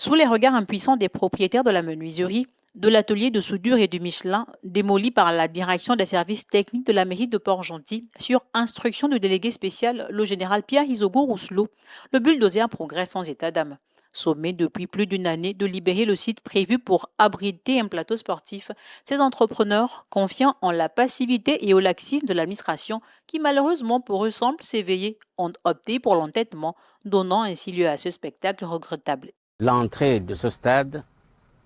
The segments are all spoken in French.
Sous les regards impuissants des propriétaires de la menuiserie, de l'atelier de soudure et du Michelin, démoli par la direction des services techniques de la mairie de Port-Gentil, sur instruction du délégué spécial, le général Pierre Isogo Rousselot, le bulldozer progresse sans état d'âme. Sommé depuis plus d'une année de libérer le site prévu pour abriter un plateau sportif, ces entrepreneurs, confiants en la passivité et au laxisme de l'administration, qui malheureusement pour eux semble s'éveiller, ont opté pour l'entêtement, donnant ainsi lieu à ce spectacle regrettable. L'entrée de ce stade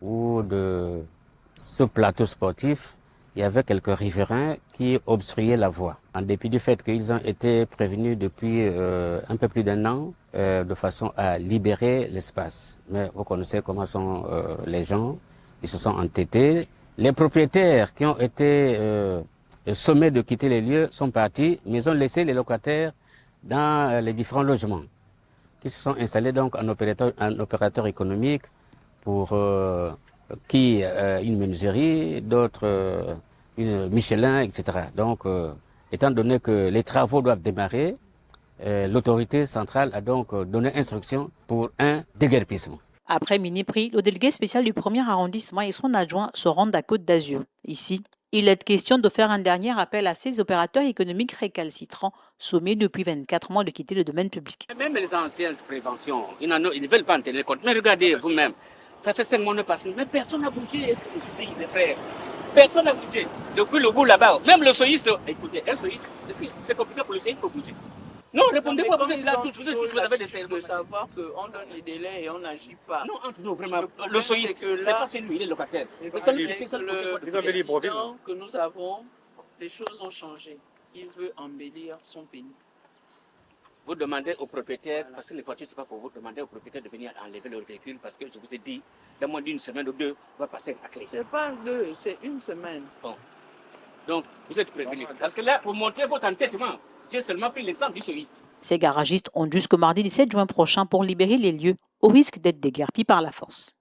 ou de ce plateau sportif, il y avait quelques riverains qui obstruaient la voie. En dépit du fait qu'ils ont été prévenus depuis un peu plus d'un an, de façon à libérer l'espace. Mais vous connaissez comment sont les gens, ils se sont entêtés. Les propriétaires qui ont été sommés de quitter les lieux sont partis, mais ils ont laissé les locataires dans les différents logements, qui se sont installés donc en opérateur économique pour qui une menuiserie, d'autres une Michelin, etc. Donc, étant donné que les travaux doivent démarrer, l'autorité centrale a donc donné instruction pour un déguerpissement. Après mini-prix, le délégué spécial du premier arrondissement et son adjoint se rendent à Côte d'Azur. Ici, il est question de faire un dernier appel à ces opérateurs économiques récalcitrants, sommés depuis 24 mois de quitter le domaine public. Même les anciennes préventions, ils ne veulent pas en tenir compte. Mais regardez vous-même, ça fait 5 mois de passé, mais personne n'a bougé. Personne n'a bougé. Depuis le bout là-bas, même le soïste, écoutez, un soïste, c'est compliqué pour le soïste pour bouger. Non, répondez-moi, vous êtes là, vous avez les cerveaux. De savoir qu'on donne les délais et on n'agit pas. Non, entre nous, vraiment, le soïste, c'est pas chez lui, il est locataire. Le que nous avons, les choses ont changé. Il veut embellir son pays. Vous demandez au propriétaire, parce que les voitures, c'est pas pour vous, demandez au propriétaire de venir enlever leur véhicule, parce que je vous ai dit, dans moins d'une semaine ou deux, on va passer à clé. C'est pas deux, c'est une semaine. Bon. Donc, vous êtes prévenus. Parce que là, pour montrer votre entêtement, j'ai seulement pris l'exemple du soïste. Ces garagistes ont jusqu'au mardi 17 juin prochain pour libérer les lieux, au risque d'être déguerpis par la force.